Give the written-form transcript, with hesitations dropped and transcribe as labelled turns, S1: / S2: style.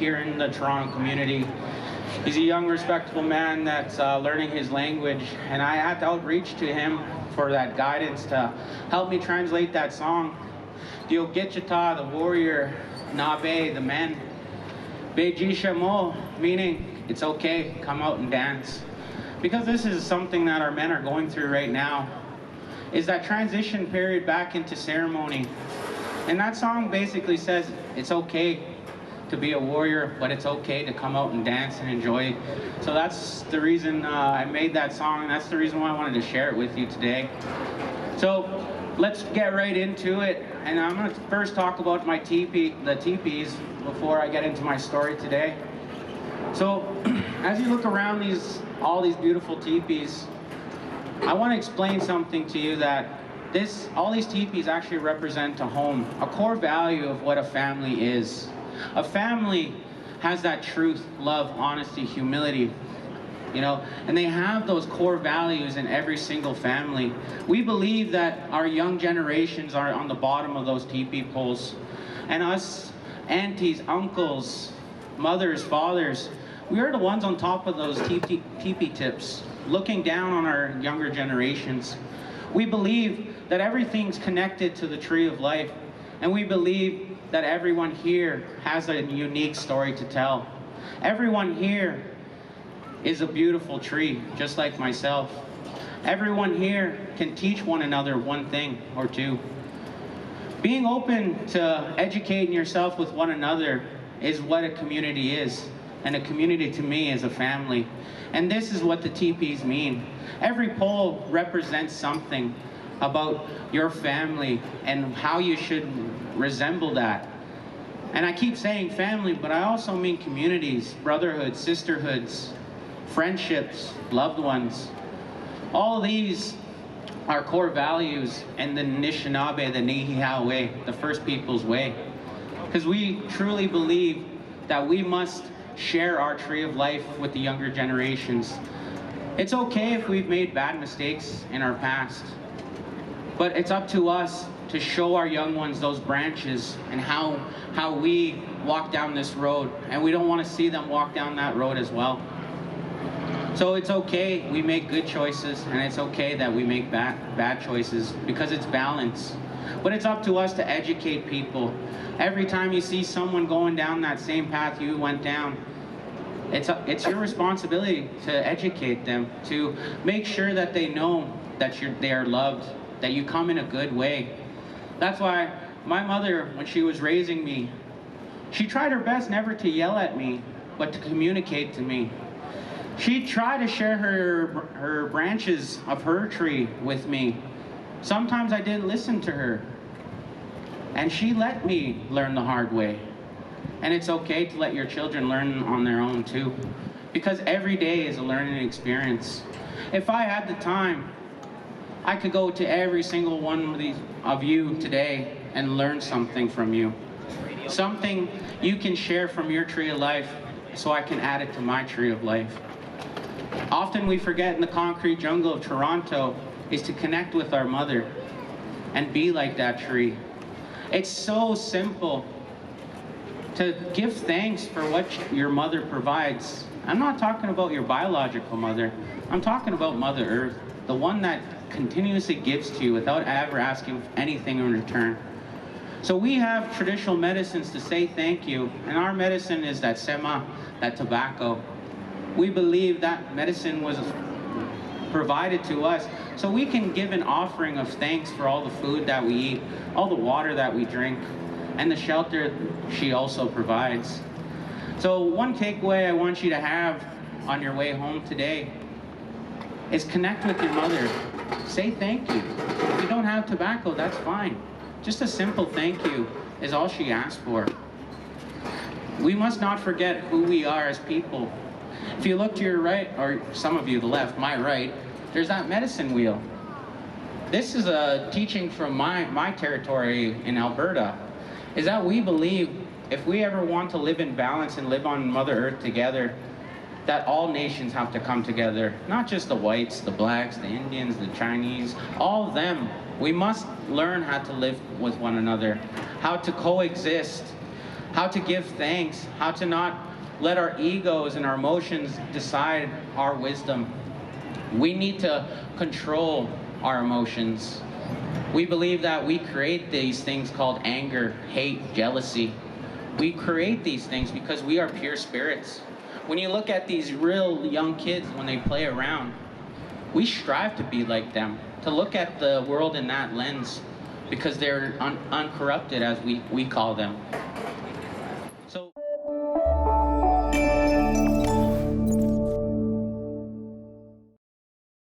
S1: here in the Toronto community. He's a young, respectable man that's learning his language, and I had to outreach to him for that guidance to help me translate that song. Dio Getchata, the warrior, Nabe, the men, Bejisha Mo, meaning it's okay, come out and dance. Because this is something that our men are going through right now, is that transition period back into ceremony. And that song basically says it's okay to be a warrior, but it's okay to come out and dance and enjoy. So that's the reason I made that song, and that's the reason why I wanted to share it with you today. So let's get right into it. And I'm gonna first talk about my the teepees before I get into my story today. So as you look around all these beautiful teepees, I want to explain something to you that all these teepees actually represent a home, a core value of what a family is. A family has that truth, love, honesty, humility, you know, and they have those core values in every single family. We believe that our young generations are on the bottom of those teepee poles, and us aunties, uncles, mothers, fathers, we are the ones on top of those teepee tips, looking down on our younger generations. We believe that everything's connected to the tree of life, and we believe that everyone here has a unique story to tell. Everyone here is a beautiful tree, just like myself. Everyone here can teach one another one thing or two. Being open to educating yourself with one another is what a community is. And a community to me is a family. And this is what the teepees mean. Every pole represents something about your family and how you should resemble that. And I keep saying family, but I also mean communities, brotherhoods, sisterhoods, friendships, loved ones. All these are core values in the Anishinaabe, the Niihau way, the First Peoples way. Because we truly believe that we must share our tree of life with the younger generations. It's okay if we've made bad mistakes in our past, but it's up to us to show our young ones those branches and how we walk down this road, and we don't want to see them walk down that road as well. So it's okay we make good choices, and it's okay that we make bad choices, because it's balance. But it's up to us to educate people. Every time you see someone going down that same path you went down, it's your responsibility to educate them, to make sure that they know that they are loved, that you come in a good way. That's why my mother, when she was raising me, she tried her best never to yell at me, but to communicate to me. She tried to share her branches of her tree with me. Sometimes I didn't listen to her, and she let me learn the hard way. And it's okay to let your children learn on their own too, because every day is a learning experience. If I had the time, I could go to every single one of you today and learn something from you. Something you can share from your tree of life, so I can add it to my tree of life. Often we forget in the concrete jungle of Toronto is to connect with our mother and be like that tree. It's so simple to give thanks for what your mother provides. I'm not talking about your biological mother. I'm talking about Mother Earth, the one that continuously gives to you without ever asking anything in return. So we have traditional medicines to say thank you, and our medicine is that sema, that tobacco. We believe that medicine was provided to us so we can give an offering of thanks for all the food that we eat, all the water that we drink, and the shelter she also provides. So one takeaway I want you to have on your way home today is connect with your mother. Say thank you. If you don't have tobacco, that's fine. Just a simple thank you is all she asked for. We must not forget who we are as people. If you look to your right, or some of you the left, my right, there's that medicine wheel. This is a teaching from my territory in Alberta, is that we believe if we ever want to live in balance and live on Mother Earth together, that all nations have to come together. Not just the whites, the blacks, the Indians, the Chinese, all of them. We must learn how to live with one another, how to coexist, how to give thanks, how to not let our egos and our emotions decide our wisdom. We need to control our emotions. We believe that we create these things called anger, hate, jealousy. We create these things because we are pure spirits. When you look at these real young kids when they play around, we strive to be like them, to look at the world in that lens, because they're uncorrupted, as we call them.